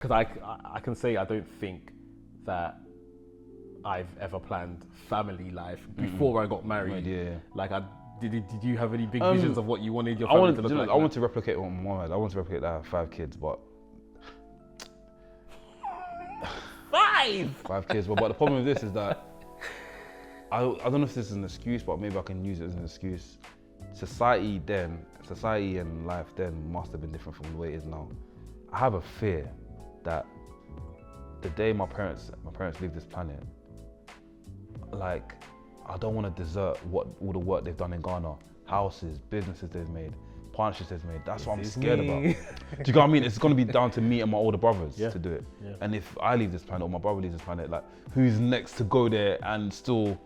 Because I can say I don't think that I've ever planned family life before I got married. Yeah. Like, did you have any big visions of what you wanted your I family wanted to look like? I want to replicate what my mom had. I want to replicate that I have 5 kids, but 5! 5 kids. But the problem with this is that I don't know if this is an excuse, but maybe I can use it as an excuse. Society and life then must have been different from the way it is now. I have a fear that the day my parents leave this planet, like, I don't want to desert all the work they've done in Ghana, houses, businesses they've made, partnerships they've made. That's what I'm scared about. Do you get what I mean? It's going to be down to me and my older brothers to do it. Yeah. And if I leave this planet or my brother leaves this planet, like, who's next to go there and still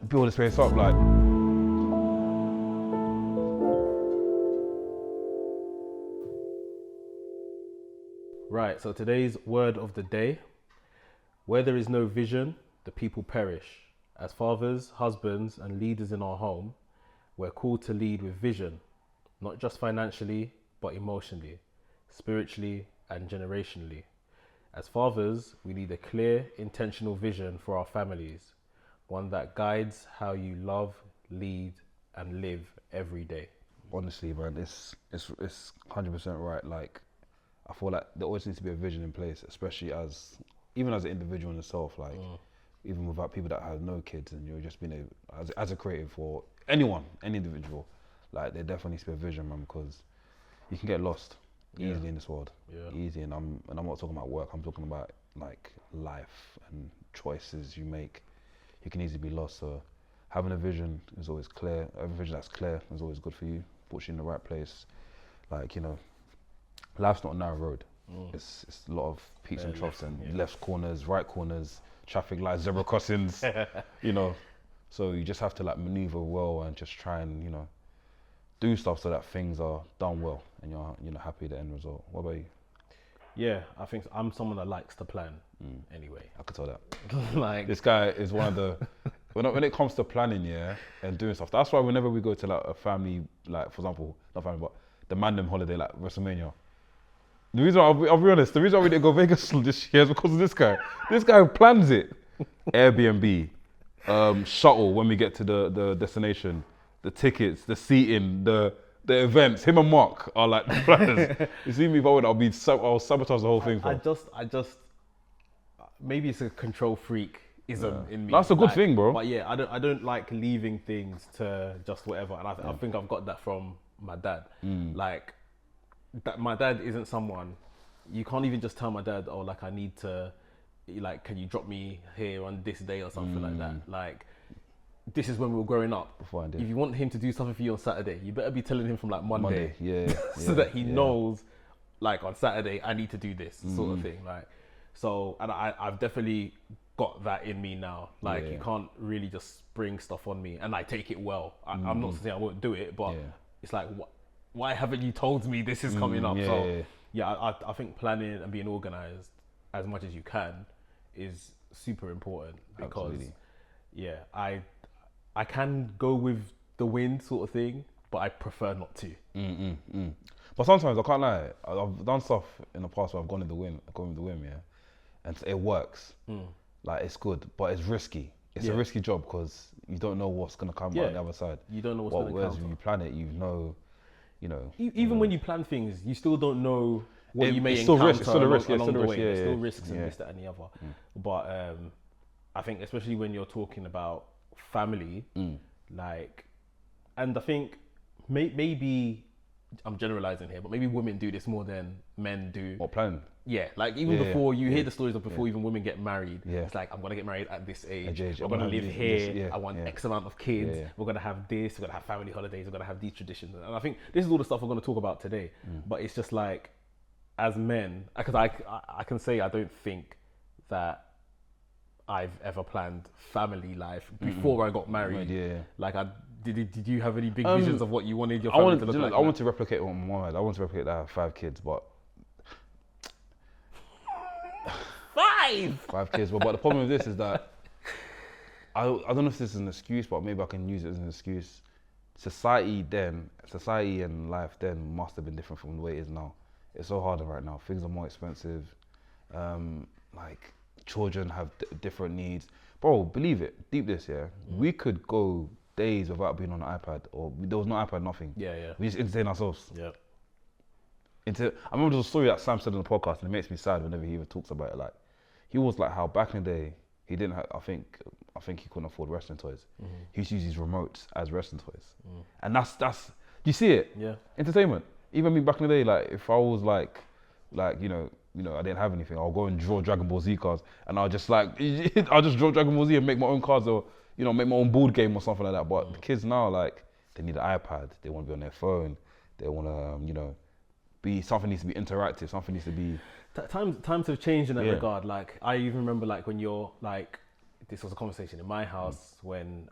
build this place up? Like, right, so today's word of the day: where there is no vision, the people perish. As fathers, husbands, and leaders in our home, we're called to lead with vision, not just financially, but emotionally, spiritually, and generationally. As fathers, we need a clear, intentional vision for our families, one that guides how you love, lead, and live every day. honestly, man, it's 100% right. Like, I feel like there always needs to be a vision in place, especially even as an individual in yourself, like even without people that have no kids, and you're just being as a creative for anyone, any individual, like, there definitely needs to be a vision, man, because you can get lost easily in this world, easy. And I'm not talking about work. I'm talking about like life and choices you make. You can easily be lost. So having a vision is always clear. Having a vision that's clear is always good for you. Puts you in the right place. Like, you know, life's not a narrow road. It's a lot of peaks and troughs and left corners, right corners, traffic lights, zebra crossings, you know. So you just have to like maneuver well and just try and, you know, do stuff so that things are done well and you're happy with the end result. What about you? Yeah, I think I'm someone that likes to plan anyway. I could tell that. Like, this guy is one of the when it comes to planning, and doing stuff. That's why whenever we go to like a family, like, for example, not family, but the Mandem holiday, like WrestleMania. The reason I'll be honest, the reason why we didn't go Vegas this year is because of this guy. This guy plans it. Airbnb, shuttle when we get to the destination, the tickets, the seating, the events. Him and Mark are like the planners. You see me forward, I'll sabotage the whole thing. I just maybe it's a control freakism in me. That's a good thing, bro. But yeah, I don't like leaving things to just whatever, and I think I've got that from my dad. Like, that my dad isn't someone, you can't even just tell my dad, oh, like, I need to, like, can you drop me here on this day or something like that. Like, this is when we were growing up. If you want him to do something for you on Saturday, you better be telling him from like Monday. So that he knows, like, on Saturday I need to do this sort of thing. Like, so, and I've definitely got that in me now. Like, you can't really just bring stuff on me, and I take it well. I'm not saying I won't do it, but it's like, why haven't you told me this is coming up? I think planning and being organized as much as you can is super important, because I can go with the wind sort of thing, but I prefer not to. But sometimes, I can't lie, I've done stuff in the past where I've gone with the whim, and it works. Like, it's good, but it's risky. It's a risky job because you don't know what's gonna come out the other side. You don't know what's gonna come. Whereas when you plan it, you know. Even when you plan things, you still don't know what you may encounter it's still a risk. along the way. Yeah, There's still risks and this, that, and the other. But I think especially when you're talking about family, like, and I think maybe I'm generalizing here, but maybe women do this more than men do. What, plan? Yeah, like, even before you hear the stories of before even women get married, it's like, I'm gonna get married at this age. We're gonna live here. I want X amount of kids. We're gonna have this. We're gonna have family holidays. We're gonna have these traditions. And I think this is all the stuff we're gonna talk about today. But it's just like, as men, because I can say I don't think that I've ever planned family life before I got married. Like, did you have any big visions of what you wanted your family to look like? I want to replicate what my mom had. I want to replicate that I have 5 kids, but 5 kids. But the problem with this is that I don't know if this is an excuse, but maybe I can use it as an excuse. Society and life then must have been different from the way it is now. It's so hard right now. Things are more expensive. Like children have different needs. Bro, believe it. Deep this, yeah. We could go days without being on an iPad, or there was no iPad, nothing. Yeah. We just entertain ourselves. Yeah. I remember there was a story that Sam said on the podcast, and it makes me sad whenever he even talks about it. Like, he was like how back in the day he didn't have. I think he couldn't afford wrestling toys. He used to use his remotes as wrestling toys, and that's. Do you see it? Yeah. Entertainment. Even me back in the day, like if I was like you know, I didn't have anything, I'll go and draw Dragon Ball Z cards, and I'll just draw Dragon Ball Z and make my own cards, or make my own board game or something like that. But the kids now, like, they need an iPad, they want to be on their phone, they want to something needs to be interactive, something needs to be. Times have changed in that regard. Like, I even remember, like, when you're like, this was a conversation in my house when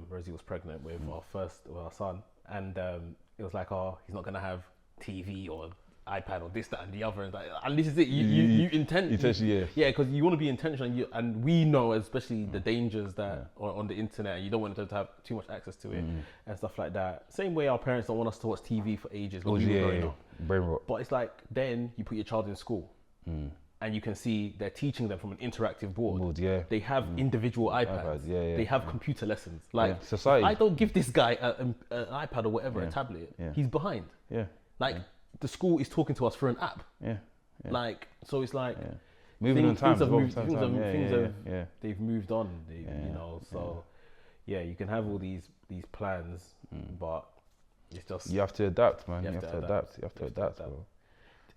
Rosie was pregnant with our son, and it was like, oh, he's not gonna have TV or iPad or this, that, and the other, and this is it. You intentionally, because you want to be intentional, and we know, especially the dangers that are on the internet, and you don't want them to have too much access to it and stuff like that. Same way our parents don't want us to watch TV for ages when we were growing up. Brain rot. But it's like, then you put your child in school, and you can see they're teaching them from an interactive board. They have individual iPads. They have computer lessons. Like, society. I don't give this guy an iPad or whatever, a tablet. He's behind. The school is talking to us through an app. Like, so it's like moving on times. They've moved on. You can have all these plans, but it's just you have to adapt, man. You have to adapt, bro.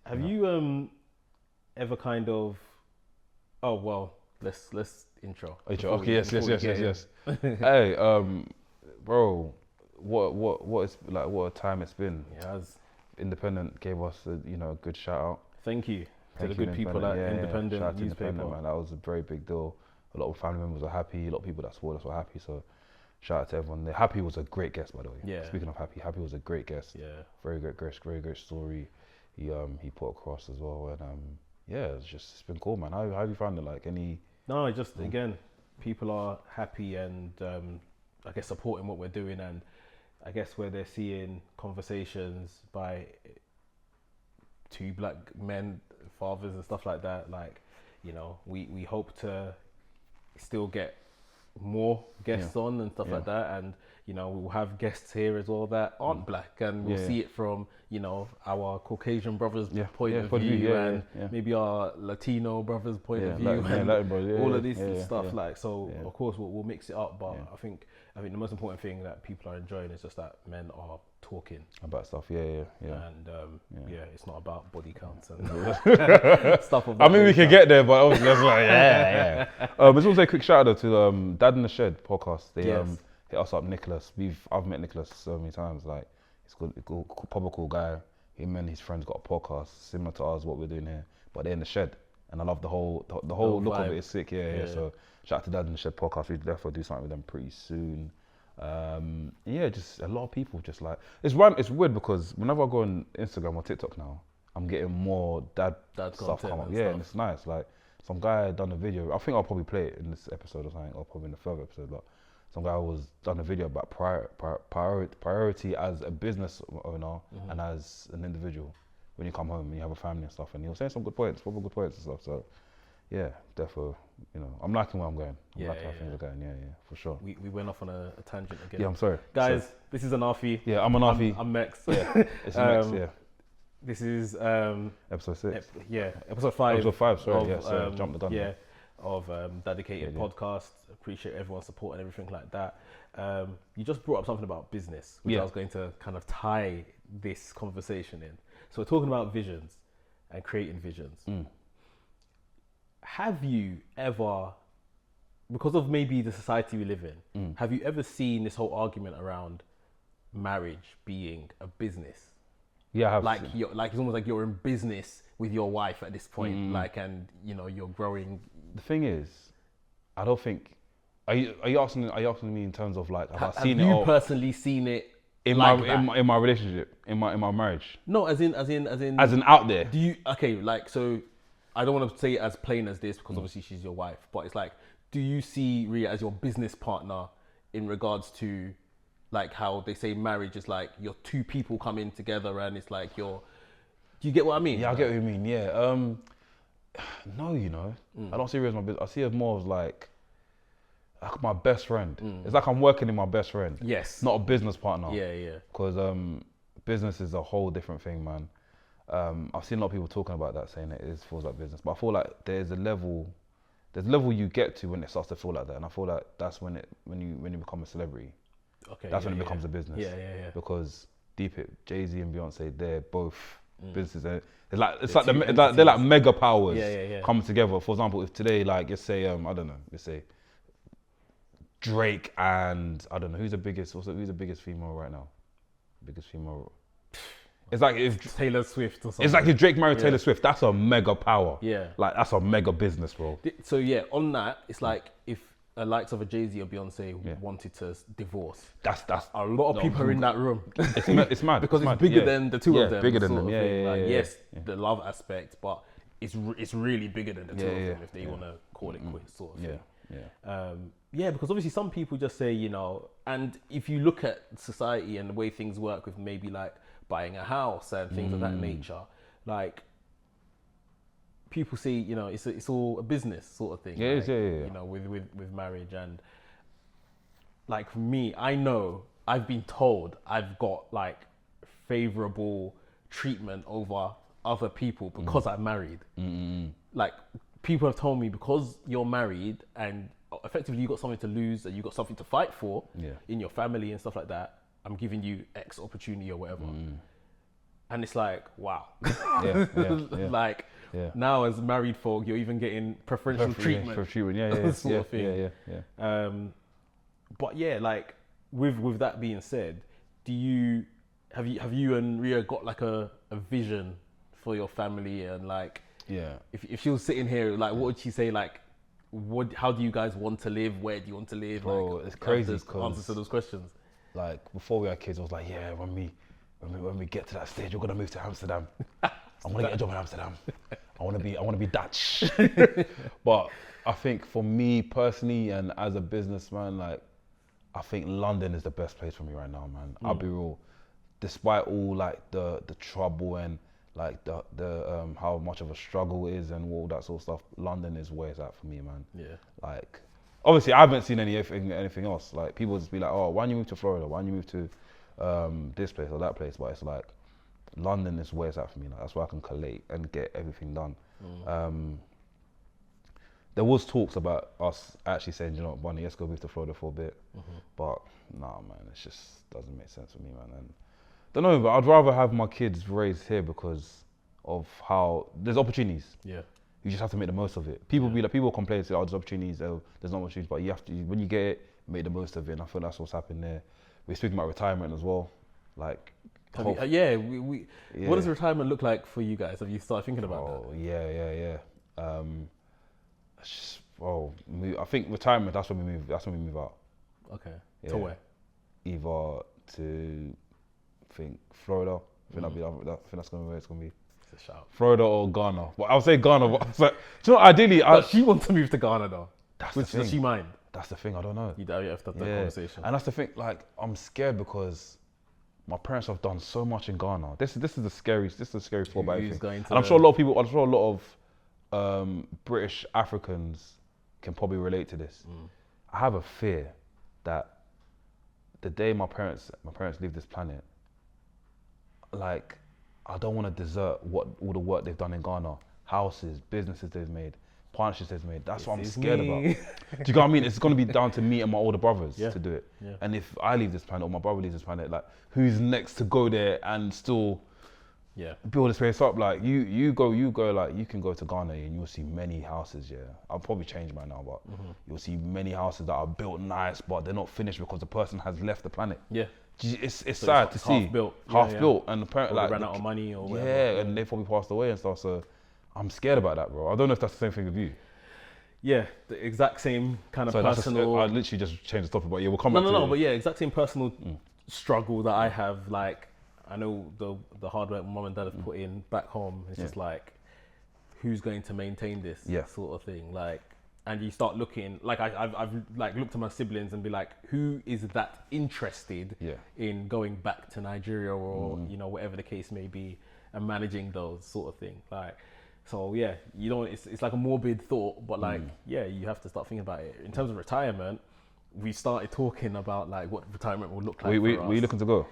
Have you ever kind of? Oh well, let's intro. Okay, yes. Hey, bro, what a time it's been. Yeah. Independent gave us a good shout out. Thank you to the good people at Independent shout out to newspaper. Independent, man. That was a very big deal. A lot of family members were happy. A lot of people that support us were happy. So shout out to everyone. Happy was a great guest, by the way. Yeah. Speaking of Happy was a great guest. Yeah. Very great story. He put across as well, and it's been cool, man. How have you found it? Like any? No, again, people are happy and I guess supporting what we're doing, and I guess where they're seeing conversations by two black men, fathers and stuff like that, like, we hope to still get more guests on and stuff like that, and we'll have guests here as well that aren't black, and we'll see it from our Caucasian brothers point of view, and maybe our Latino brothers point of view, and all of this stuff. Like, so of course we'll mix it up, but I think the most important thing that people are enjoying is just that men are talking about stuff. And it's not about body counts and stuff of that. I mean, we can get there, but obviously that's like I just want to say a quick shout out to Dad in the Shed podcast. They hit us up, Nicholas. I've met Nicholas so many times. Like, he's a proper cool guy. Him and his friends got a podcast similar to ours, what we're doing here, but they're in the shed, and I love the whole look of it. Is sick. So shout out to Dad in the Shed podcast. We therefore do something with them pretty soon. Just a lot of people just like it's weird because whenever I go on Instagram or TikTok now, I'm getting more dad stuff come up. And it's nice. Like, some guy done a video. I think I'll probably play it in this episode or something, or probably in the further episode. But some guy was done a video about priority as a business owner and as an individual when you come home and you have a family and stuff. And he was saying some proper good points and stuff. So definitely, I'm liking where I'm going. I'm liking how things are going. For sure. We went off on a tangent again. Yeah, I'm sorry. Guys, this is Anarfi. Yeah, I'm Anarfi. I'm Mekz. Yeah, it's Mekz, This is episode 6. Episode 5. Episode 5, sorry. Jump the gun. Of Dadicated podcast. Appreciate everyone's support and everything like that. You just brought up something about business, which I was going to kind of tie this conversation in. So we're talking about visions and creating visions. Have you ever, because of maybe the society we live in, have you ever seen this whole argument around marriage being a business? Yeah, I have. Like, it's almost like you're in business with your wife at this point, and you're growing. The thing is, I don't think. Are you asking me in terms of like have I seen it? Have you personally seen it in my relationship, in my marriage? No, as in out there. Do you so? I don't want to say it as plain as this because obviously she's your wife, but it's like, do you see Ria as your business partner in regards to like how they say marriage is like you're two people coming together and it's like you're Do you get what I mean? Yeah, I get what you mean. Yeah. No, you know, I don't see her as my business. I see her more as like my best friend. It's like I'm working in my best friend. Yes. Not a business partner. Yeah. Because business is a whole different thing, man. I've seen a lot of people talking about that, saying it feels like business. But I feel like there's a level you get to when it starts to feel like that, and I feel like that's when you become a celebrity. Okay. That's when it becomes a business. Yeah. Because Jay-Z and Beyonce, they're both businesses. And they're entities. like mega powers Yeah. coming together. For example, if today, like, let's say I don't know, let's say Drake and I don't know who's the biggest female right now. Biggest female. It's like if Taylor Swift or something. It's like if Drake married Taylor Swift. That's a mega power. Yeah. Like that's a mega business, bro. So yeah, on that, it's like if a likes of a Jay-Z or Beyonce wanted to divorce. That's a lot of people are in that room. It's mad because it's bigger than the two of them. Bigger than them. Yes, the love aspect, but it's really bigger than the two of them if they want to call it quits, sort of thing. Because obviously some people just say, you know, and if you look at society and the way things work with maybe like buying a house and things of that nature, like people say, you know, it's all a business sort of thing. You know, with marriage. And like for me, I know I've been told I've got like favorable treatment over other people because I'm married. Like people have told me because you're married and effectively you got something to lose and you got something to fight for in your family and stuff like that, I'm giving you X opportunity or whatever. And it's like, wow. Like now as married folk, you're even getting preferential treatment. Sort of thing. But yeah, like with that being said, have you and Ria got like a vision for your family? And like if she was sitting here, like what would she say? Like how do you guys want to live? Where do you want to live? Bro, like, it's crazy. Answers to those questions. Like before we had kids, I was like, yeah, when we get to that stage, we're gonna move to Amsterdam. I want to get a job in Amsterdam. I want to be Dutch. But I think for me personally and as a businessman, like I think London is the best place for me right now, man. I'll be real. Despite all like the trouble and like the how much of a struggle it is and all that sort of stuff, London is where it's at for me, man. Yeah. Like obviously I haven't seen anything else. Like people just be like, oh, why don't you move to Florida? Why don't you move to this place or that place? But it's like London is where it's at for me. Like, that's where I can collate and get everything done. There was talks about us actually saying, you know, Bonnie, let's go move to Florida for a bit. But nah, man, it just doesn't make sense for me, man. And don't know, but I'd rather have my kids raised here because of how there's opportunities. Yeah. You just have to make the most of it. People people complain, say, oh, there's opportunities, there's not opportunities, but you have to, when you get it, make the most of it. And I feel that's what's happened there. We're speaking about retirement as well. Like, what does retirement look like for you guys? Have you started thinking about that? Oh, yeah. I think retirement, that's when we move out. Okay. Yeah. To where? Either to, I think, Florida. I think that's going to be where it's going to be. It's a shout. Florida or Ghana. Well, I'll say Ghana, but I was like, do you know, ideally... she wants to move to Ghana though. Does she mind? That's the thing, I don't know. You have to have that conversation. And that's the thing, like, I'm scared because my parents have done so much in Ghana. This is the scariest thought about everything. And I'm sure a lot of British Africans can probably relate to this. I have a fear that the day my parents leave this planet, like, I don't want to desert all the work they've done in Ghana, houses, businesses they've made, partnerships they've made. That's what I'm scared about. Do you know what I mean? It's going to be down to me and my older brothers to do it. Yeah. And if I leave this planet or my brother leaves this planet, like, who's next to go there and still build this place up? Like, you go, like, you can go to Ghana and you'll see many houses. I'll probably change by now, but you'll see many houses that are built nice, but they're not finished because the person has left the planet. Yeah. It's so sad to see. Half built, and apparently like ran out of money or whatever. Yeah, and they probably passed away and stuff. So I'm scared about that, bro. I don't know if that's the same thing with you. Yeah, the exact same kind of personal. I literally just changed the topic, but we'll come back to it. No, but yeah, exact same personal struggle that I have. Like, I know the hard work mum and dad have put in back home. It's just like, who's going to maintain this sort of thing? Like, and you start looking, like I've like looked at my siblings and be like, who is that interested in going back to Nigeria or you know, whatever the case may be, and managing those sort of thing. Like, so yeah, you know, it's like a morbid thought, but like, yeah, you have to start thinking about it. In terms of retirement, we started talking about like what retirement will look like for us. Were you looking to go?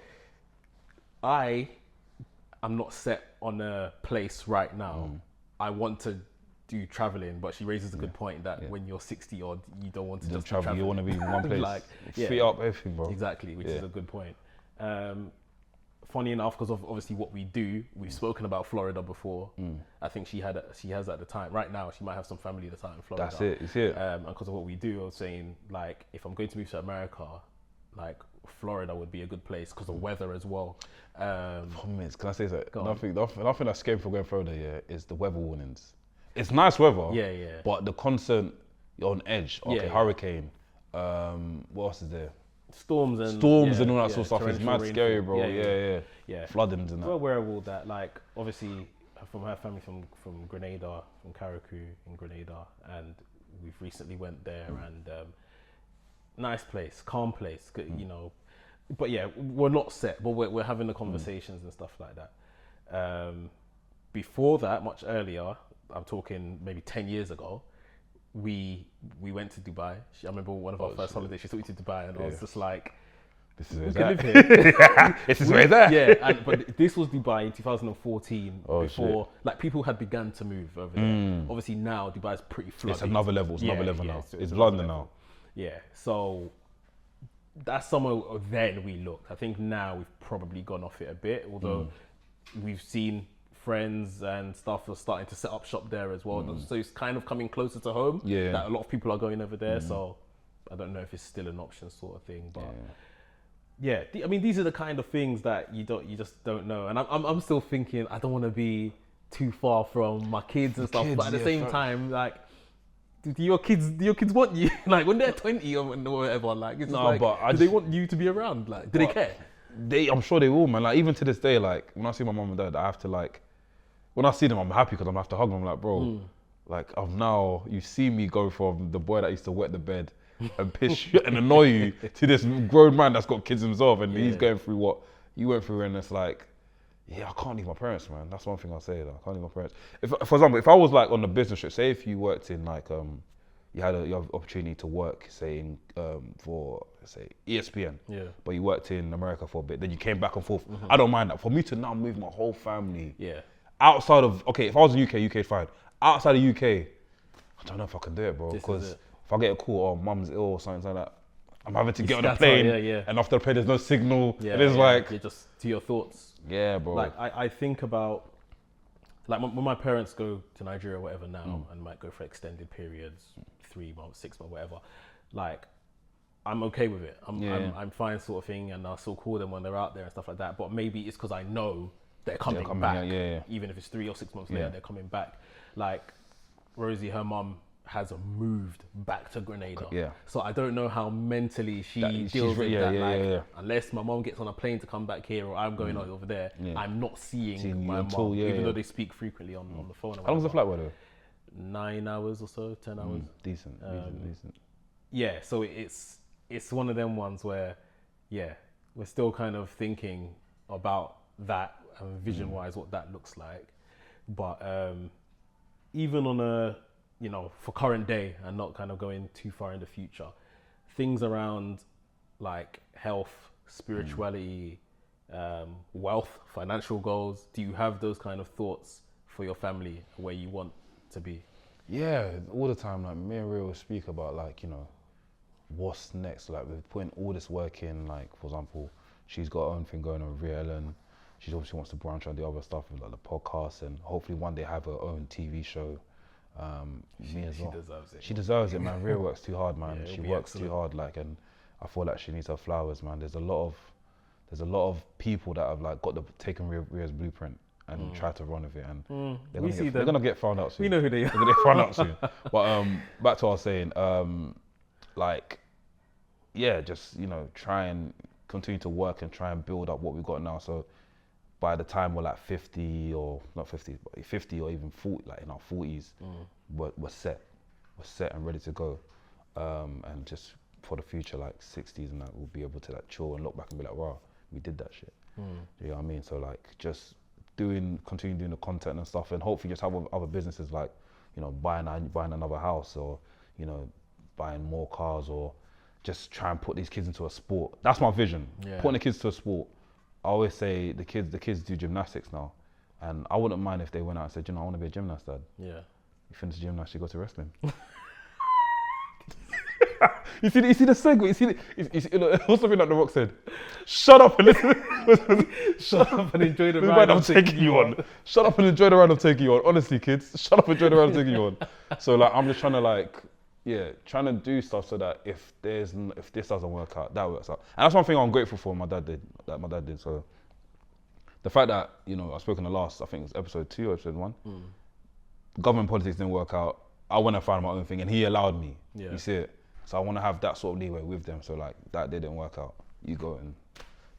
I'm not set on a place right now. I want to do traveling, but she raises a good point that when you're 60 odd, you don't want to just travel. You want to be in one place, like, feet up, everything, bro. Exactly, which is a good point. Funny enough, because of obviously what we do, we've spoken about Florida before. I think she has at the time. Right now, she might have some family that's out in Florida. That's it. It's it. And because of what we do, I was saying like, if I'm going to move to America, like Florida would be a good place because of weather as well. Can I say something? Nothing that's scary for going further. Yeah, is the weather warnings. It's nice weather. Yeah. But the constant, you're on edge. Okay, hurricane. What else is there? Storms and all that sort of stuff. It's mad scary, bro. Yeah. Floodings and that. We're aware of all that. Like, obviously, from her family from Grenada, from Carriacou in Grenada, and we've recently went there and nice place, calm place, you know. But yeah, we're not set, but we're having the conversations and stuff like that. Before that, much earlier, I'm talking maybe 10 years ago, we went to Dubai. I remember one of our first holidays, she took me to Dubai and I was just like, this is where we can live here. This is where it's at. Yeah, but this was Dubai in 2014 before, shit. like people had begun to move over there. Obviously now Dubai is pretty flooded. It's another level, now. It's London now. Yeah, so that's somewhere then we looked. I think now we've probably gone off it a bit, although we've seen friends and stuff are starting to set up shop there as well. So it's kind of coming closer to home. Yeah. That a lot of people are going over there. So I don't know if it's still an option sort of thing, but yeah. I mean, these are the kind of things that you just don't know. And I'm still thinking I don't want to be too far from my kids and stuff. But at the same time, like, do your kids want you? Like when they're 20 or whatever, like it's just do they want you to be around? Like, do they care? I'm sure they will, man. Like even to this day, like when I see my mum and dad, I have to like, when I see them, I'm happy because I'm gonna have to hug them. I'm like, bro, like you see me go from the boy that used to wet the bed and piss you and annoy you to this grown man that's got kids himself and he's going through what you went through, and it's like, yeah, I can't leave my parents, man. That's one thing I'll say. Though. I can't leave my parents. If, for example, if I was like on the business trip, say if you worked in like you have the opportunity to work, say in for say ESPN, but you worked in America for a bit, then you came back and forth. I don't mind that. For me to now move my whole family, outside of if I was in UK fine. Outside of UK, I don't know if I can do it, bro. Because if I get a call, oh, mum's ill or something like that, I'm having to get on a plane, and after the plane there's no signal. And it's like you're just to your thoughts. Yeah, bro. Like I think about like when my parents go to Nigeria or whatever now and might go for extended periods, 3 months, 6 months, whatever. Like I'm okay with it. I'm fine, sort of thing, and I'll still call them when they're out there and stuff like that. But maybe it's because I know they're coming back. Even if it's 3 or 6 months later, they're coming back. Like Rosie, her mum has moved back to Grenada. So I don't know how mentally she deals with that. Unless my mum gets on a plane to come back here or I'm going over there, I'm not seeing my mum, even though they speak frequently on the phone. How long's the flight, by the way? 9 hours or so, 10 hours. Decent. Yeah, so it's one of them ones where, we're still kind of thinking about that and vision-wise what that looks like. But even on a, for current day and not kind of going too far in the future, things around like health, spirituality, wealth, financial goals, do you have those kind of thoughts for your family where you want to be? Yeah, all the time. Like me and Rio will speak about like, what's next. Like we're putting all this work in, like for example, she's got her own thing going on with Ria Ellen. She obviously wants to branch out the other stuff with like the podcast and hopefully one day have her own TV show. Me as well. She deserves it, man. Ria works too hard, man. She works too hard, like, and I feel like she needs her flowers, man. There's a lot of people that have like taken Ria's blueprint and tried to run with it, and they're gonna get found out soon. We know who they are. They're gonna get found out soon. But back to what I was saying, just try and continue to work and try and build up what we've got now. So by the time we're like 50 or not 50, but 50 or even 40, like in our 40s, we're set and ready to go. And just for the future, like 60s and that, we'll be able to like chill and look back and be like, wow, we did that shit. You know what I mean? So like, just continue doing the content and stuff, and hopefully just have other businesses like, you know, buying another house, or, you know, buying more cars, or just try and put these kids into a sport. That's my vision. Yeah. Putting the kids to a sport. I always say the kids do gymnastics now, and I wouldn't mind if they went out and said, you know, I want to be a gymnast, Dad. Yeah. You finish gymnast, you go to wrestling. You see the segue. You see, what's something that The Rock said? Shut up and listen. Shut up and enjoy the ride I'm taking you on. Shut up and enjoy the ride I'm taking you on. Honestly, kids, shut up and enjoy the ride I'm taking you on. So like, I'm just trying to do stuff so that if this doesn't work out, that works out. And that's one thing I'm grateful for. My dad did. So the fact that, you know, I spoke in the last, I think it was episode 2 or episode 1. Government politics didn't work out. I went and found my own thing, and he allowed me. Yeah. You see it. So I want to have that sort of leeway with them. So like, that didn't work out, you go and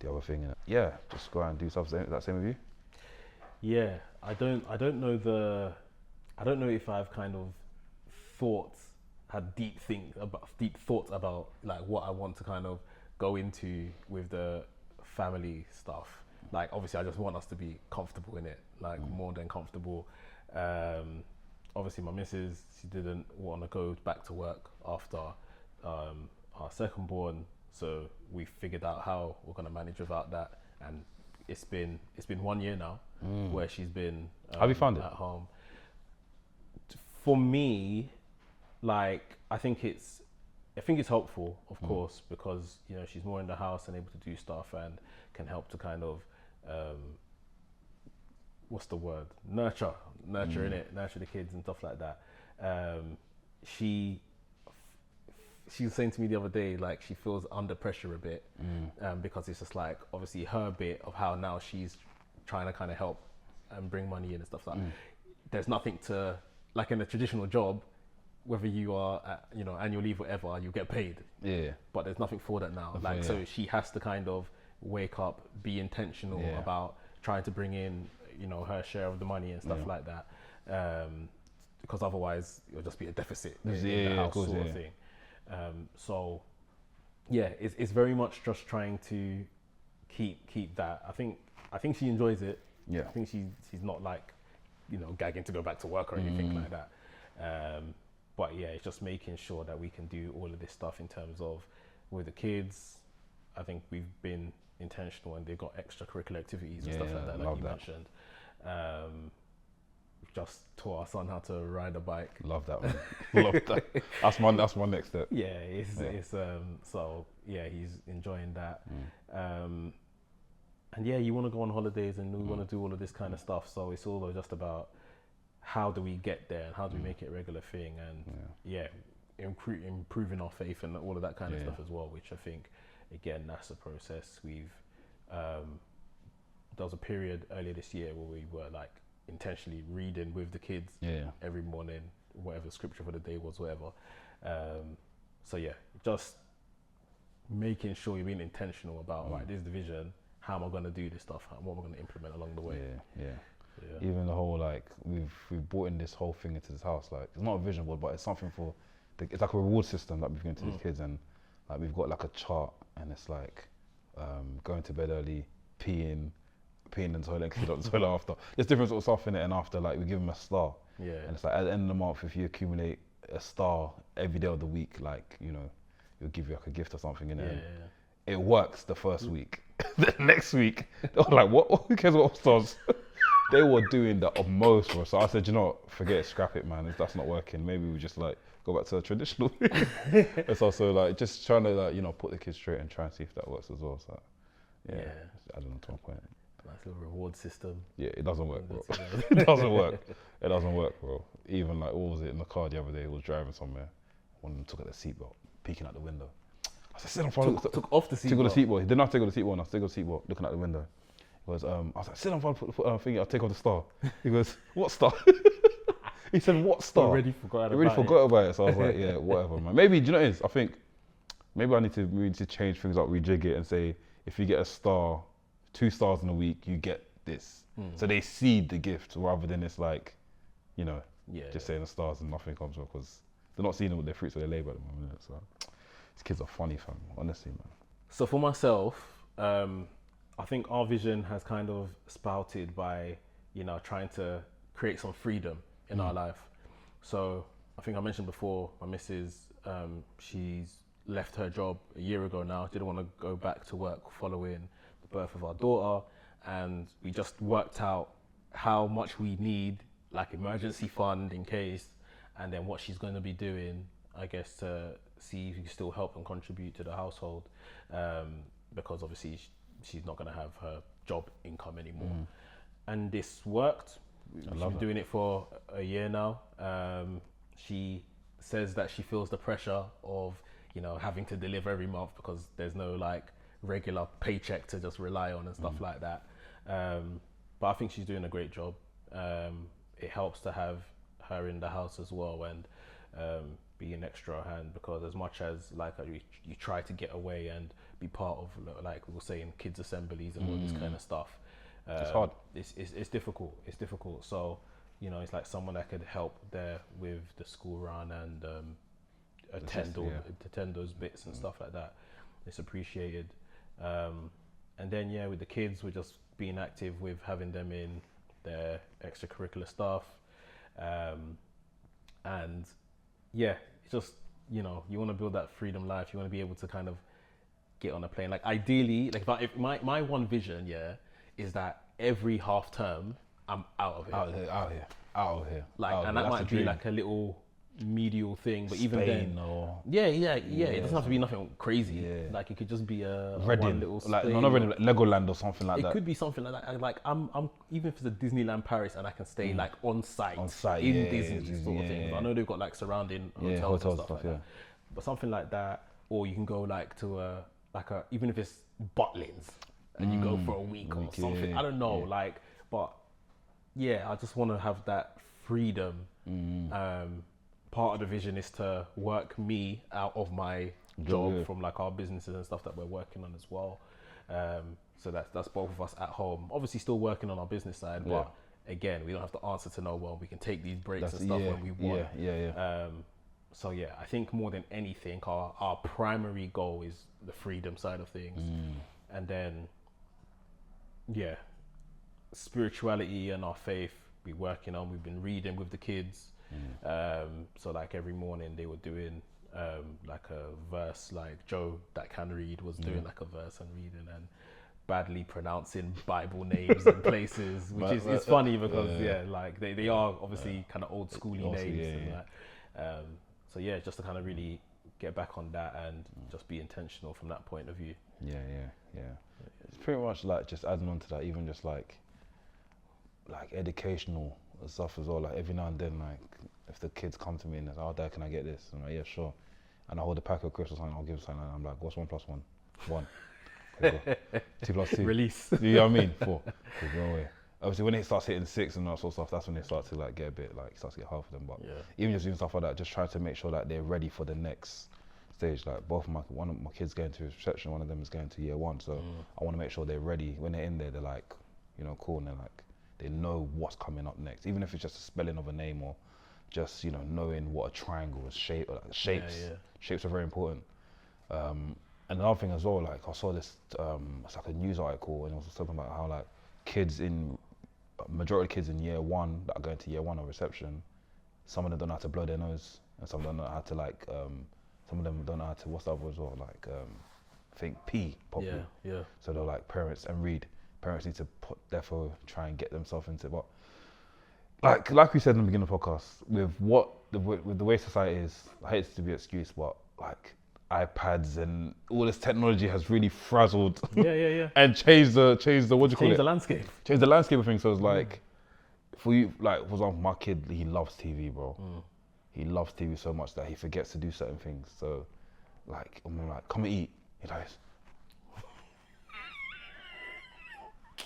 the other thing. Yeah, just go out and do stuff. Is that same with you? Yeah, I don't know if I've kind of had deep thoughts about like what I want to kind of go into with the family stuff. Like, obviously I just want us to be comfortable in it, like more than comfortable. Obviously my missus, she didn't want to go back to work after our second born, so we figured out how we're going to manage without that, and it's been 1 year now where she's been have you found it at home. For me, like, I think it's helpful, of course, because, you know, she's more in the house and able to do stuff and can help to kind of what's the word, nurture the kids and stuff like that. She was saying to me the other day, like, she feels under pressure a bit, because it's just like, obviously her bit of how now she's trying to kind of help and bring money in and stuff like that. There's nothing to, like in a traditional job, whether you are at, you know, annual leave or whatever, you get paid. Yeah. But there's nothing for that now. Like, so she has to kind of wake up, be intentional about trying to bring in, you know, her share of the money and stuff like that. Because otherwise it'll just be a deficit in the house sort of thing. So yeah, it's very much just trying to keep that. I think she enjoys it. Yeah. I think she's not like, you know, gagging to go back to work or anything like that. But yeah, it's just making sure that we can do all of this stuff in terms of with the kids. I think we've been intentional and they've got extracurricular activities and stuff like that, like you mentioned. Just taught our son how to ride a bike. Love that one. Love that. That's my next step. Yeah, it's so yeah, he's enjoying that. And yeah, you want to go on holidays and we want to do all of this kind of stuff. So it's all just about how do we get there and how do we make it a regular thing, and improving our faith and all of that kind of stuff as well, which I think, again, that's a process. There was a period earlier this year where we were like intentionally reading with the kids every morning, whatever the scripture for the day was, whatever. So yeah, just making sure you're being intentional about, right, this is the vision, how am I going to do this stuff, what am I going to implement along the way. Even the whole, like, we've brought in this whole thing into this house, like, it's not a vision board, but it's something for it's like a reward system that we've given to these kids, and like we've got like a chart, and it's like going to bed early, peeing in the toilet, clean up the toilet after. There's different sort of stuff in it, and after, like, we give them a star. Yeah. And it's like at the end of the month, if you accumulate a star every day of the week, like, you know, it'll give you like a gift or something in it. It works the first week. The next week, they were like, what? Who cares what stars? They were doing the most for us. So I said, you know what, forget it, scrap it, man. If that's not working, maybe we just like go back to the traditional. It's also like just trying to, like, you know, put the kids straight and try and see if that works as well. So I don't know, to my point. Nice little reward system. Yeah, it doesn't work, bro. It doesn't work. It doesn't work, bro. Even like, what was it in the car the other day? I was driving somewhere. One of them took out the seatbelt, peeking out the window. I said, sit on front. Took off the seatbelt. Took off the seatbelt. He did not take off the seatbelt. I took off the seatbelt, looking out the window. He goes, I was like, sit on front, put thingy, I'll take off the star. He goes, what star? He said, what star? Already forgot about it. So I was like, yeah, whatever, man. Maybe, do you know what it is? I think maybe we need to change things up, rejig it, and say, if you get a star, 2 stars in a week, you get this. So they see the gift, rather than it's like, you know, just saying the stars and nothing comes up, because they're not seeing the fruits of their labor at the moment. So these kids are funny, fam, honestly, man. So for myself, I think our vision has kind of sprouted by trying to create some freedom in our life. So I think I mentioned before, my missus, she's left her job a year ago now, didn't want to go back to work following the birth of our daughter, and we just worked out how much we need, like emergency fund in case, and then what she's going to be doing, I guess, to see if you can still help and contribute to the household, because obviously she's not going to have her job income anymore. And this worked. She's been doing it for a year now. She says that she feels the pressure of, having to deliver every month because there's no like regular paycheck to just rely on and stuff like that. But I think she's doing a great job. It helps to have her in the house as well and be an extra hand, because as much as like you try to get away and be part of, like we were saying, kids assemblies and all this kind of stuff, it's hard. It's difficult. It's difficult. So it's like someone that could help there with the school run and attend those bits and stuff like that. It's appreciated. And then with the kids, we're just being active with having them in their extracurricular stuff, and it's just you want to build that freedom life. You want to be able to kind of get on a plane. Like ideally, like if my one vision is that every half term I'm out of here. Like, and that might be like a little medial thing, but even then, it doesn't have to be nothing crazy. Like it could just be a Reading, one little like Spain, not Reading, like Legoland or something like that. It could be something like that. Like I'm even if it's a Disneyland Paris and I can stay like on site in Disney sort of thing. I know they've got like surrounding hotels and stuff like that. But something like that, or you can go like to a even if it's Butlins and you go for a week or something. I don't know, like, but I just want to have that freedom. Part of the vision is to work me out of my job from like our businesses and stuff that we're working on as well. So that's both of us at home, obviously still working on our business side, but again, we don't have to answer to no one. We can take these breaks and stuff when we want. So I think more than anything, our primary goal is the freedom side of things. And then spirituality and our faith we're working on. We've been reading with the kids. So like every morning they were doing like a verse, like Joe that can read was doing like a verse and reading and badly pronouncing Bible names and places, which is it's funny because like they are obviously kind of old schooly names. So just to kind of really get back on that and just be intentional from that point of view. It's pretty much like just adding on to that, even just like educational stuff as well. Like every now and then, like if the kids come to me and they're like, "Oh, Dad, can I get this?" I'm like, "Yeah, sure." And I hold a pack of crisps or something, I'll give something, and I'm like, "What's 1 + 1?" 1. Okay, go. 2 + 2. Release. You know what I mean? 4. Okay, go away. Obviously, when it starts hitting 6 and that sort of stuff, that's when they start to like get a bit like start to get hard for them. But even just doing stuff like that, just trying to make sure that they're ready for the next stage. Like one of my kids going to reception, one of them is going to year 1, so I want to make sure they're ready when they're in there. They're like, cool, and they're like, they know what's coming up next, even if it's just a spelling of a name or just knowing what a triangle is, shapes. Shapes are very important. And another thing as well, like I saw this, it's like a news article, and it was talking about how like majority of kids in year 1 that are going to year 1 or reception, some of them don't know how to blow their nose, and some don't know how to like, some of them don't know how to, what's the other as well, like I think pee properly. So they're like parents and read. Parents need to therefore try and get themselves into it. But like we said in the beginning of the podcast, with the way society is, I hate it to be an excuse, but like iPads and all this technology has really frazzled and changed the what do you call it? Change the landscape. Changed the landscape of things. So it's like for you, like for example, my kid, he loves TV, bro. He loves TV so much that he forgets to do certain things. So like I'm like, come and eat. He goes,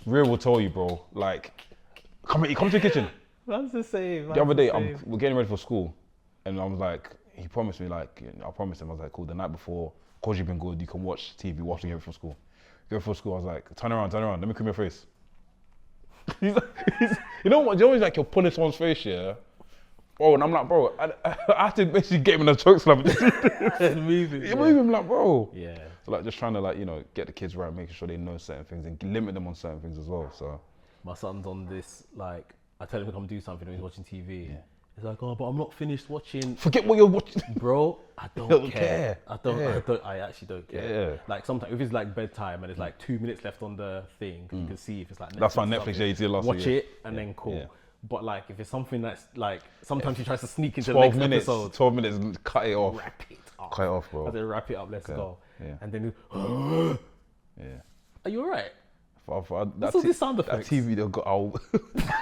Real will tell you, bro. Like, come to the kitchen. That's the same. The other day, we're getting ready for school, and I was like, he promised me, like, I promised him, I was like, cool, the night before, cause you've been good, you can watch TV whilst you get ready for school. Get ready for school, I was like, turn around, let me cream your face. You know what? You always like you're pulling someone's face, yeah. Bro, and I'm like, bro, I had to basically get him in a choke slam. Move him, like, bro. Yeah. So like, just trying to like, get the kids right, making sure they know certain things and limit them on certain things as well. So, my son's on this, like, I tell him to come do something when he's watching TV. Yeah. He's like, oh, but I'm not finished watching. Forget what you're watching. Bro, I don't care. I actually don't care. Yeah. Like sometimes if it's like bedtime and there's like 2 minutes left on the thing, you can see if it's like Netflix. That's why Netflix, yeah, you see last watch year. it and then cool. Yeah. But like if it's something that's like, sometimes he tries to sneak into 12 the next minutes, episode. 12 minutes, cut it off. Wrap it up. Cut it off, bro. I said, wrap it up, let's go. Yeah. And then, Yeah. are you alright? That's all these sound effects. That TV, they'll go,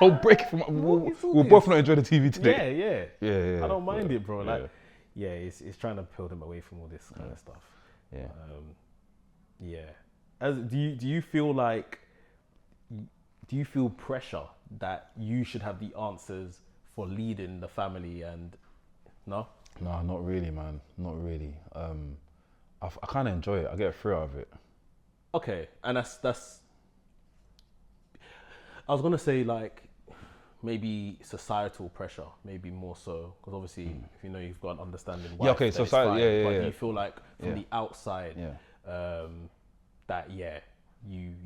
I'll break it from. We'll this? both not enjoy the TV today. Yeah. I don't mind it, bro. Like, it's trying to pull them away from all this kind of stuff. Yeah. Do you feel like, do you feel pressure that you should have the answers for leading the family and no? No, not really, man. Not really. I kind of enjoy it. I get a thrill out of it. Okay, and that's. I was gonna say like maybe societal pressure, maybe more so, because obviously if you know you've got an understanding. Yeah, okay, society. But do you feel like from the outside, that you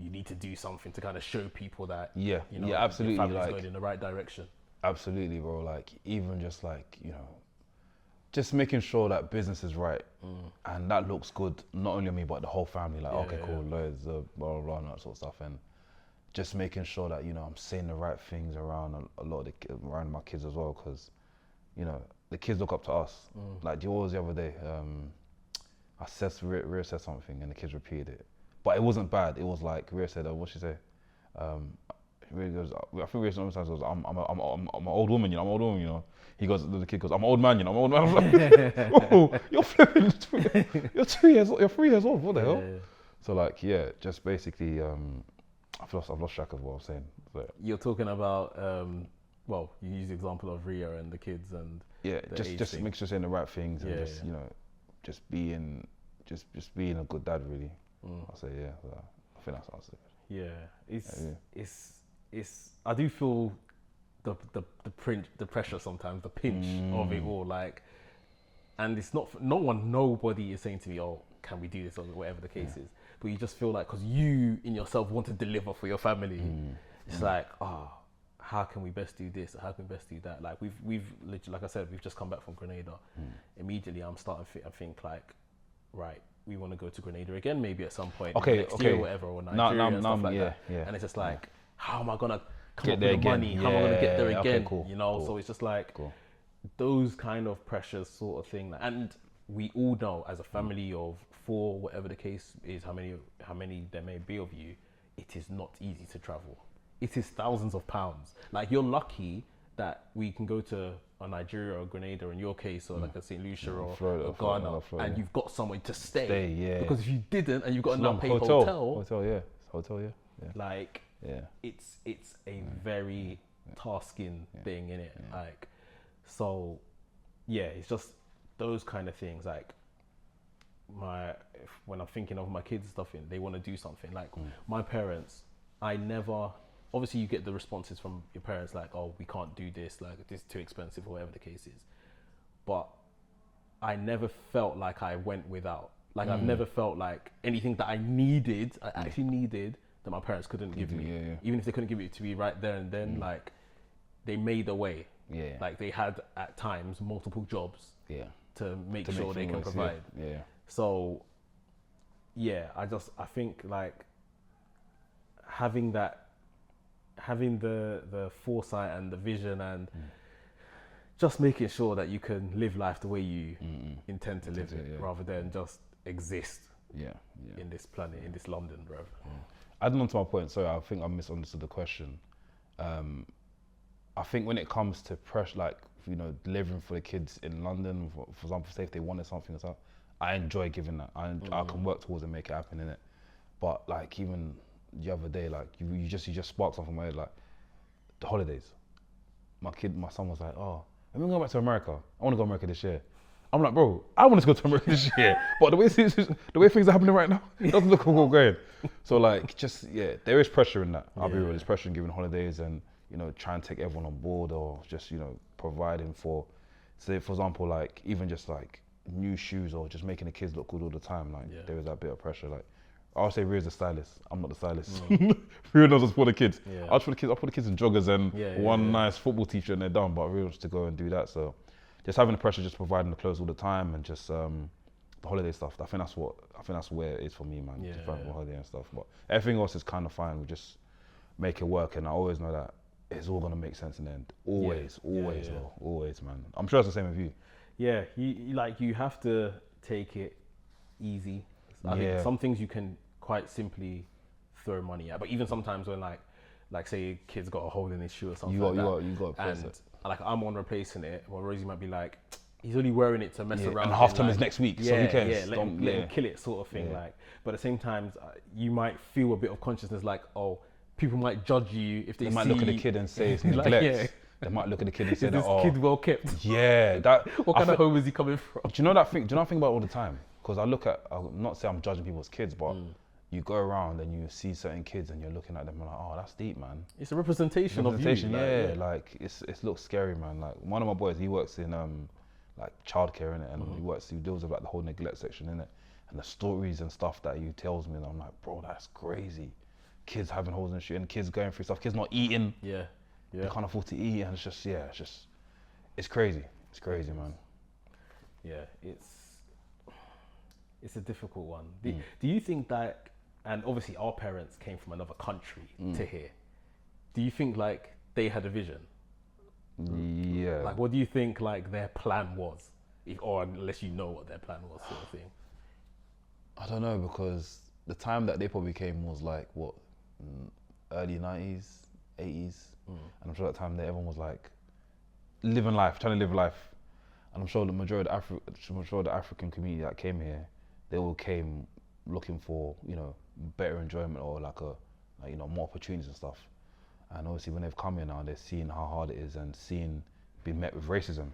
need to do something to kind of show people that absolutely, your family's like going in the right direction? Absolutely, bro. Like even just like just making sure that business is right and that looks good, not only on me but the whole family. Like cool, lawyers, blah blah blah, and that sort of stuff, and just making sure that I'm saying the right things around a lot of around my kids as well, because the kids look up to us. Like the other day, Rhea said something and the kids repeated it, but it wasn't bad. It was like Rhea said, what she say? Rhea goes, I think Rhea sometimes goes, I'm an old woman, I'm an old woman, He goes, the kid goes, I'm an old man, I'm an old man. I'm like, oh, you're flipping, you're 3 years old, what the hell? So like, just basically, I've lost track of what I was saying. So, you're talking about, you use the example of Rhea and the kids and just make sure saying the right things and just being a good dad, really. I'll say so I think that's answered. It's I do feel the pressure sometimes, the pinch of it all, like, and it's not nobody is saying to me, oh, can we do this, or whatever the case is, but you just feel like, because you in yourself want to deliver for your family, it's like, how can we best do this, how can we best do that? Like we've literally, like I said, we've just come back from Grenada. Immediately I'm starting to think like, right, we want to go to Grenada again, maybe at some point next year or whatever, or Nigeria and stuff like that. And it's just like, how am I gonna come up with the money? How am I gonna get there again? Cool. So it's just like those kind of pressures, sort of thing. And we all know, as a family of 4, whatever the case is, how many there may be of you, it is not easy to travel. It is thousands of pounds. Like, you're lucky that we can go to a Nigeria or Grenada, in your case, or like a St. Lucia or Ghana, and you've got somewhere to stay. Because if you didn't, and you've got an unpaid hotel, like, it's a very tasking thing, innit? Like, so it's just those kind of things. Like, when I'm thinking of my kids and stuff, they want to do something. Like my parents, obviously you get the responses from your parents like, oh, we can't do this, like this is too expensive, or whatever the case is. But I never felt like I went without. Like I've never felt like anything that I actually needed, that my parents couldn't give me. Even if they couldn't give it to me right there and then, like they made a way. Like they had at times multiple jobs to make sure they can provide. So I think like having the foresight and the vision, and just making sure that you can live life the way you intend to live it, rather than just exist in this planet, in this London, bro. Adding on to my point, sorry, I think I misunderstood the question. I think when it comes to pressure, like, delivering for the kids in London, for example, say if they wanted something or something, I enjoy giving that. I can work towards it and make it happen, innit? But like, even the other day, like you just sparked something in my head, like the holidays. My son was like, oh, I'm gonna go back to America. I want to go to America this year. I'm like, bro, I want to go to America this year, but the way things are happening right now, it doesn't look like we're going. So like, there is pressure in that. I'll be real. There's pressure in giving holidays and trying to take everyone on board, or just providing for, say for example, like even just like new shoes, or just making the kids look good all the time. Like there is that bit of pressure. Like I'll say Ria's the stylist. I'm not the stylist. Ria knows what's for the kids. Yeah. I'll put the kids in joggers and one yeah. nice football teacher and they're done. But Ria wants to go and do that. So just having the pressure, just providing the clothes all the time, and just the holiday stuff. I think that's where it is for me, man. Just for holiday and stuff. But everything else is kind of fine. We just make it work, and I always know that it's all gonna make sense in the end. Always, always, man. I'm sure it's the same with you. Yeah, you have to take it easy. I think some things you can quite simply throw money at, but even sometimes when like say kids got a hole in his shoe or something you got to and it. Like I'm on replacing it, well Rosie might be like, he's only wearing it to mess around. And half time is next week, so who cares? Yeah, let him kill it, sort of thing. Like, but at the same time, you might feel a bit of consciousness, like, oh, people might judge you if they might see look at the kid and say it's neglect. They might look at the kid and say, is this kid well kept? Yeah, that. What kind of home is he coming from? Do you know that thing? Do you know that thing about it all the time? Because I'll not say I'm judging people's kids, but you go around and you see certain kids and you're looking at them and like, oh, that's deep, man. It's a representation of you. Like it looks scary, man. Like one of my boys, he works in like childcare in it, and he deals with like the whole neglect section in it, and the stories and stuff that he tells me, and I'm like, bro, that's crazy. Kids having holes in the shoe and kids going through stuff. Kids not eating. Yeah. They can't afford to eat, and it's crazy. It's crazy, man. Yeah, it's a difficult one. Do you think that, and obviously our parents came from another country to here, do you think like they had a vision? Yeah. Like what do you think like their plan was? Or unless you know what their plan was, sort of thing. I don't know, because the time that they probably came was like what, early 90s, 80s. And I'm sure that time that everyone was like living life, trying to live life. And I'm sure the majority of the African community that came here, they all came looking for, better enjoyment or more opportunities and stuff. And obviously when they've come here now, they're seeing how hard it is and being met with racism,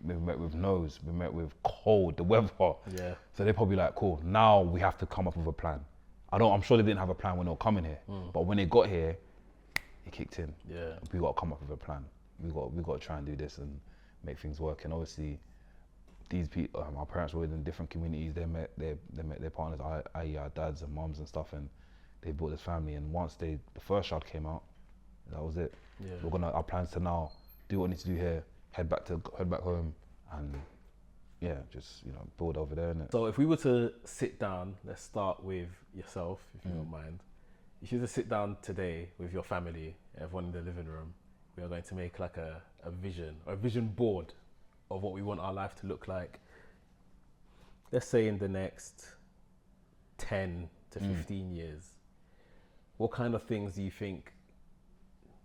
being met with no's, being met with cold, the weather. Yeah. So they're probably like, cool, now we have to come up with a plan. I'm sure they didn't have a plan when they were coming here, but when they got here, it kicked in. Yeah. We got to come up with a plan. We got to try and do this and make things work. And obviously, these people, our parents were in different communities. They met their partners, i.e. our dads and mums and stuff, and they built this family. And once the first child came out, that was it. Yeah. Our plans to now do what we need to do here, head back home, and just build over there. Innit? So if we were to sit down, let's start with yourself, if you don't mind. If you were to sit down today with your family, everyone in the living room, we are going to make like a vision board of what we want our life to look like. Let's say in the next 10 to 15 years. What kind of things do you think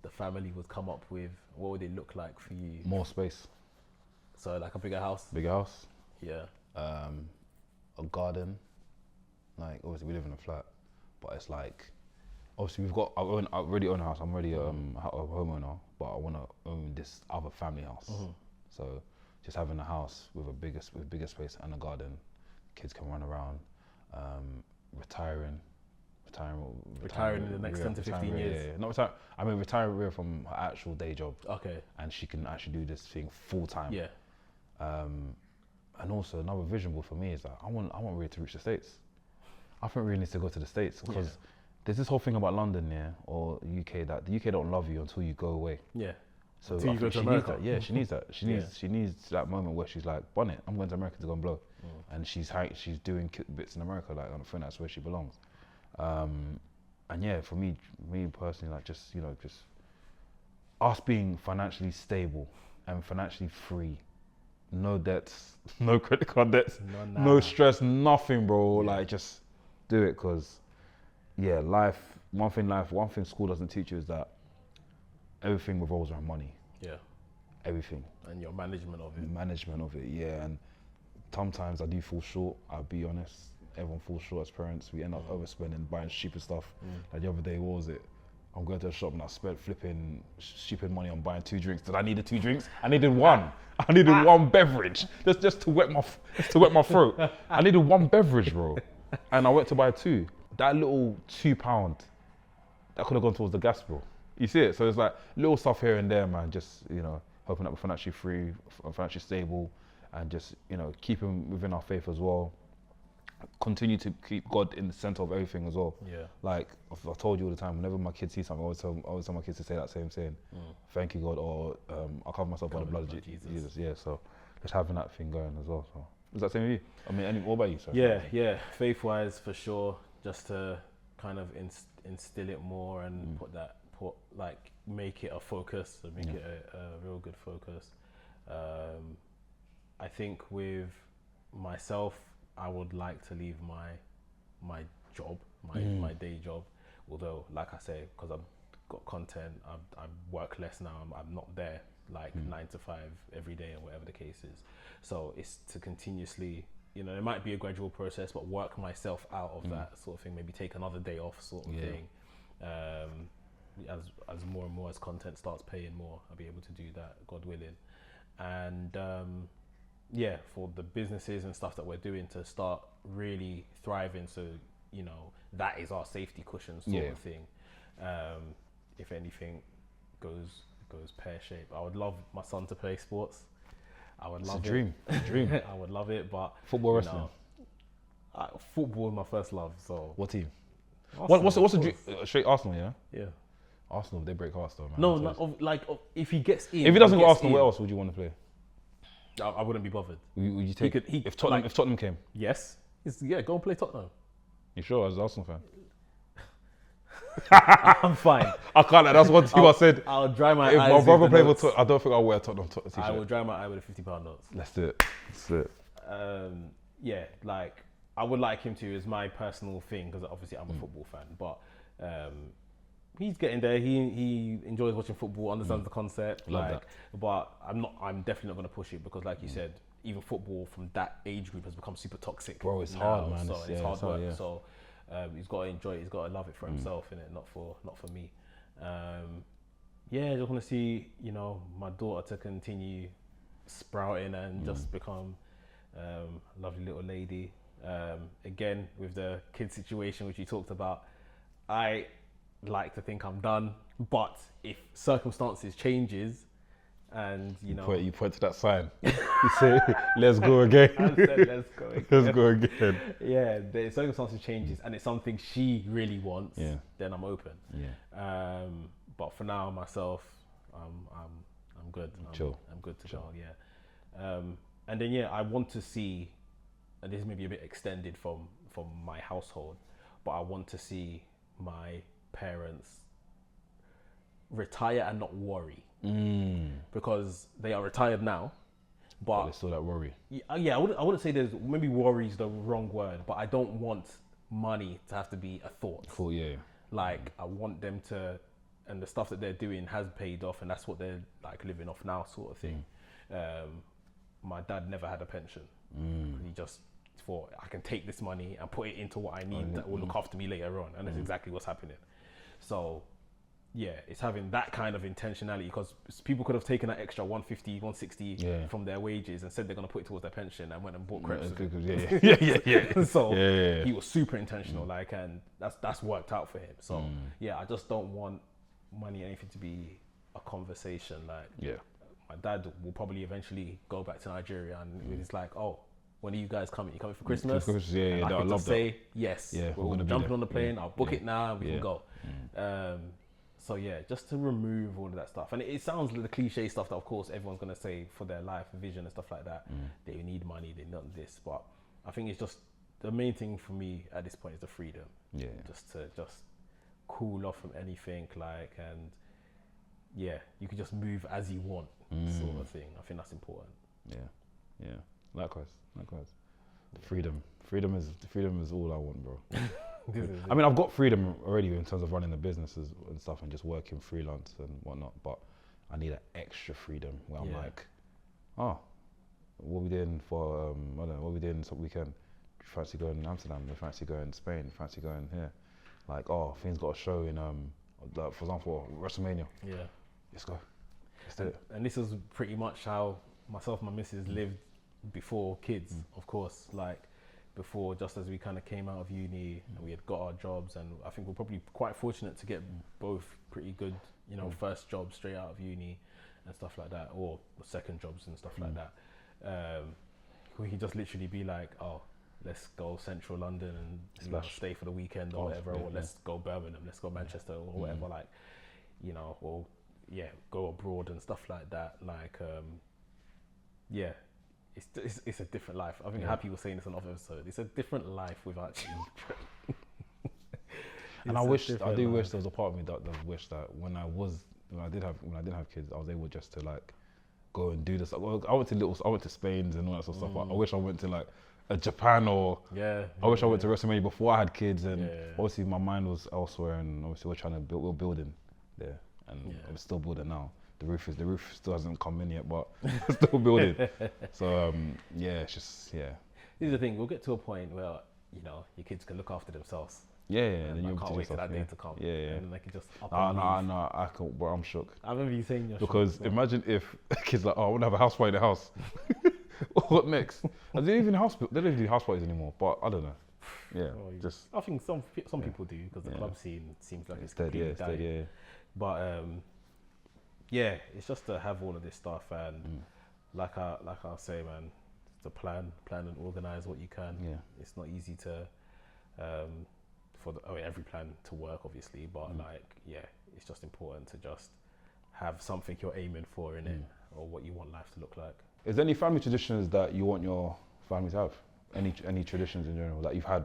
the family would come up with? What would it look like for you? More space. So like a bigger house? Bigger house. Yeah. A garden. Like obviously we live in a flat, but it's like, obviously I already own a house. I'm already a homeowner, but I want to own this other family house. So just having a house with bigger space and a garden, kids can run around. Retiring in the next 10 to 15 years. Yeah. Not retire. I mean, retiring Rhea from her actual day job. Okay. And she can actually do this thing full time. Yeah. And also another vision board for me is that I want Rhea to reach the States. I think Rhea needs to go to the States because there's this whole thing about London, or UK, that the UK don't love you until you go away. Yeah. So until you go to America. She needs that. She needs that moment where she's like, bonnet, I'm going to America to go and blow. And she's doing bits in America, like, I think that's where she belongs. And for me personally, like just us being financially stable and financially free, no debts, no credit card debts, no stress, nothing, bro. Like just do it, because one thing school doesn't teach you is that everything revolves around money. Yeah. Everything. And your management of it. Yeah. And sometimes I do fall short, I'll be honest. Everyone falls short as parents. We end up overspending, buying stupid stuff. Like the other day, what was it? I'm going to a shop and I spent flipping stupid money on buying 2 drinks. Did I need the 2 drinks? I needed one. I needed one beverage, just to wet my throat. I needed one beverage, bro. And I went to buy 2. That little £2, that could have gone towards the gas bill. You see it? So it's like little stuff here and there, man. Just hoping that we're financially free, financially stable, and just keeping within our faith as well. continue to keep God in the center of everything as well. Yeah. Like I've told you all the time, whenever my kids see something, I always tell my kids to say that same saying, thank you God, or I cover myself by the blood of Jesus. Yeah, so just having that thing going as well. So is that same with you? I mean, what about you? Sorry. Yeah. Faith-wise, for sure, just to kind of instill it more and make it a focus, and make it a real good focus. I think with myself, I would like to leave my job, my day job. Although, like I say, because I've got content, I work less now. I'm not there like 9 to 5 every day, or whatever the case is. So it's to continuously, it might be a gradual process, but work myself out of that sort of thing. Maybe take another day off, sort of thing. As more and more as content starts paying more, I'll be able to do that, God willing. And for the businesses and stuff that we're doing to start really thriving, so that is our safety cushion sort of thing. If anything goes pear-shaped, I would love my son to play sports. I would love it. It's a dream. I would love it, but football, wrestling. Football is my first love. So what team? Arsenal, what's the dream? Straight Arsenal, yeah. Yeah. Arsenal, they break hearts though, man. No, if he gets in. If he doesn't go Arsenal, where else would you want to play? I wouldn't be bothered. Would you take if Tottenham came? Yes. Go and play Tottenham. You sure, as an Arsenal fan? I'm fine. I can't. That's one team I said. I'll dry my if eyes. If my brother played with for Tottenham, I don't think I'll wear a Tottenham t-shirt. I will dry my eye with a £50 note. Let's do it. I would like him to, as my personal thing, because obviously I'm a football fan, but he's getting there. He enjoys watching football, understands the concept. Love that. But I'm definitely not going to push it, because like you said, even football from that age group has become super toxic. Bro, it's now, hard, man. So it's hard work. Yeah. So he's got to enjoy it. He's got to love it for himself, innit? Not for me. I just want to see, my daughter to continue sprouting and just become a lovely little lady. Again, with the kid situation which you talked about, I like to think I'm done, but if circumstances changes and you point to that sign, you say let's go again. I said, let's go again. Let's go again. Yeah, the circumstances changes and it's something she really wants, then I'm open. But for now, myself, I'm good. I'm good to go. And then I want to see, and this may be a bit extended from my household, but I want to see my parents retire and not worry, because they are retired now, but there's still that worry. I wouldn't say there's, maybe worry is the wrong word, but I don't want money to have to be a thought. Cool, yeah. Like I want them to, and the stuff that they're doing has paid off, and that's what they're like living off now, sort of thing. My dad never had a pension. He just thought, I can take this money and put it into what I need that will look after me later on, and that's exactly what's happening. So it's having that kind of intentionality, because people could have taken that extra 150, 160 from their wages and said they're going to put it towards their pension, and went and bought crepes. So he was super intentional, and that's worked out for him. So I just don't want money, anything to be a conversation. My dad will probably eventually go back to Nigeria, and he's like, oh, when are you guys coming? You coming for Christmas? I can love just say yes. We're jumping on the plane. I'll book it now, and we can go. Just to remove all of that stuff. And it sounds like the cliche stuff that, of course, everyone's going to say for their life vision and stuff like that. They need money, they need this. But I think it's just, the main thing for me at this point is the freedom. Just to cool off from anything, you can just move as you want, sort of thing. I think that's important. Likewise. The freedom is all I want, bro. I mean, I've got freedom already in terms of running the businesses and stuff and just working freelance and whatnot, but I need an extra freedom where I'm like, what are we doing for, I don't know, what are we doing this weekend? Do you fancy going to Amsterdam? Do you fancy going to Spain? Do you fancy going here? Like, things got a show in, for example, WrestleMania. Let's go. Let's do it. And this is pretty much how myself and my missus lived before kids, of course. Like, before, just as we kind of came out of uni and we had got our jobs, and I think we're probably quite fortunate to get both pretty good, first jobs straight out of uni and stuff like that, or second jobs and stuff like that. We could just literally be like, let's go central London and stay for the weekend or whatever, or let's go Birmingham, let's go Manchester or whatever, like, or go abroad and stuff like that. Like, it's a different life. I think Happy was saying this on another episode. It's a different life without children. And I wish there was a part of me that wished that when I didn't have kids, I was able just to like go and do this. I went to Spain and all that sort of stuff. But I wish I went to like Japan or I wish I went to WrestleMania before I had kids. And obviously my mind was elsewhere, and obviously we're building there, and I'm still building now. The roof still hasn't come in yet, but we're still building. So it's just This is the thing. We'll get to a point where your kids can look after themselves. And then I can't wait for that day to come. And then they can just No, I can't. Bro, I'm shook. I remember you saying you're because imagine if a kid's like, I want to have a house party in the house. What next? They don't even do house parties anymore. But I don't know. I think some people do, because the club scene seems like it's dead. It's dead. But it's just to have all of this stuff, and like I say, man, to plan and organize what you can. It's not easy to every plan to work, obviously, but it's just important to just have something you're aiming for in it, or what you want life to look like. Is there any family traditions that you want your family to have? Any traditions in general that you've had?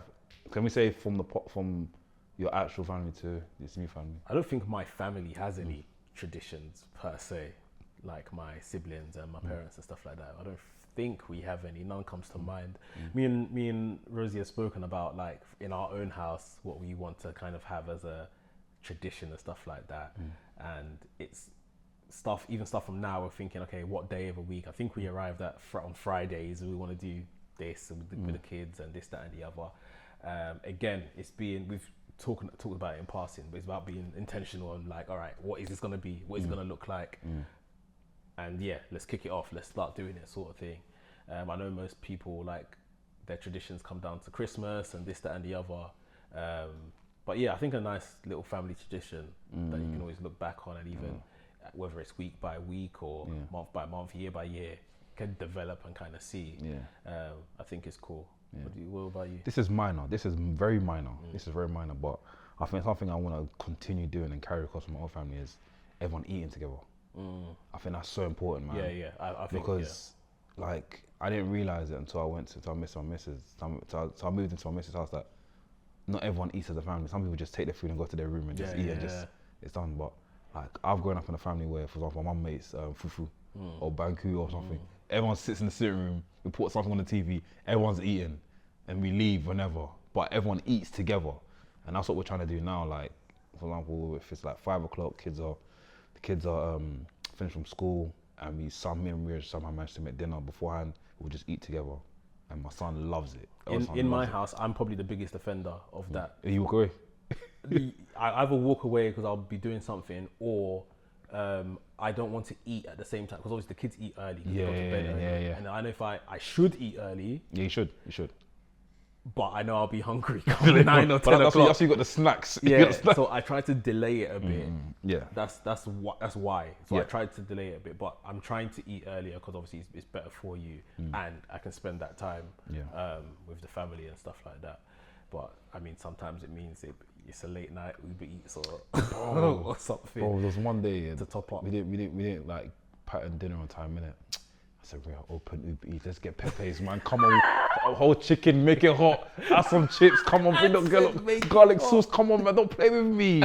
Can we say from your actual family to this new family? I don't think my family has any traditions per se, like my siblings and my parents and stuff like that. I don't think we have any. None comes to mind. Me and Rosie have spoken about, like, in our own house, what we want to kind of have as a tradition and stuff like that. And it's stuff from now. We're thinking, okay, what day of a week? I think we arrived at on Fridays. We want to do this with the kids and this, that, and the other. Again, we've talked about it in passing, but it's about being intentional and like, all right, what is this going to be? What is it going to look like? And let's kick it off. Let's start doing it, sort of thing. I know most people, like, their traditions come down to Christmas and this, that, and the other. But I think a nice little family tradition that you can always look back on, and even whether it's week by week or month by month, year by year, can develop and kind of see. I think it's cool. What about you? This is minor. This is very minor. This is very minor, but I think something I want to continue doing and carry across my whole family is everyone eating together. I think that's so important, man. I think because like, I didn't realize it until I moved into my missus' house, that not everyone eats as a family. Some people just take their food and go to their room and just eat and it's done. But like, I've grown up in a family where, for example, my mum makes fufu or banku or something. Everyone sits in the sitting room, we put something on the TV, everyone's eating, and we leave whenever. But everyone eats together, and that's what we're trying to do now. Like, for example, if it's like 5 o'clock, the kids are finished from school, and me and Rhea somehow managed to make dinner beforehand. We'll just eat together, and my son loves it. In my house, I'm probably the biggest offender of that. You walk away? I either walk away because I'll be doing something, or I don't want to eat at the same time, because obviously the kids eat early. They go to bed early. And I know if I should eat early. Yeah, you should. But I know I'll be hungry come 9 or 10 o'clock. That's why you got the snacks. So I try to delay it a bit. That's why. So I tried to delay it a bit, but I'm trying to eat earlier because obviously it's better for you, and I can spend that time with the family and stuff like that. But I mean, sometimes it means it's a late night Uber Eats or something. Bro, there was one day to top up. We didn't like pattern dinner on time, innit? I said, we're open Uber Eats, let's get Pepe's, man. Come on, a whole chicken, make it hot. Add some chips, come on, bring the garlic sauce, come on, man, don't play with me.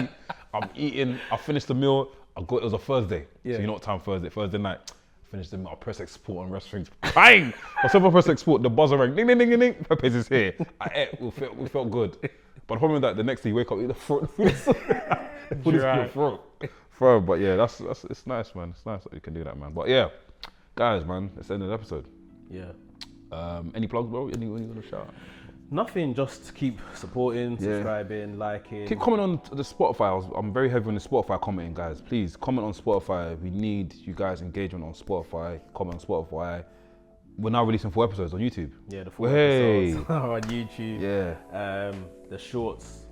I'm eating, I finished the meal, it was a Thursday. So you know what time Thursday night. I finished the meal, I press export on restaurants. Bang! I said I press export, the buzzer rang, ding, ding, ding, ding, Pepe's is here. I ate, we felt good. But the problem is that the next day you wake up, eat the food is in your throat. But yeah, it's nice, man. It's nice that you can do that, man. But yeah, guys, man, let's end the episode. Any plugs, bro? Anyone you want to shout out? Nothing, just keep supporting, subscribing, liking. Keep commenting on the Spotify. I'm very heavy on the Spotify commenting, guys. Please comment on Spotify. We need you guys' engagement on Spotify. Comment on Spotify. We're now releasing 4 episodes on YouTube. Yeah, the 4 episodes are on YouTube. Yeah. The shorts,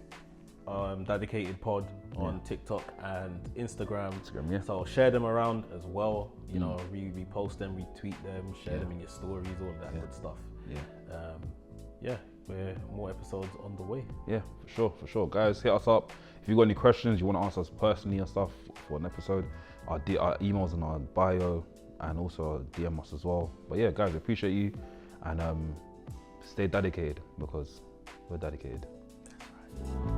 Dadicated Pod on TikTok and Instagram. So share them around as well. You know, repost them, retweet them, share them in your stories, all of that good stuff. more episodes on the way. Yeah, for sure. Guys, hit us up. If you've got any questions, you want to ask us personally and stuff for an episode, our emails in our bio, and also DM us as well. But yeah, guys, appreciate you, and stay dedicated, because we're dedicated. That's right.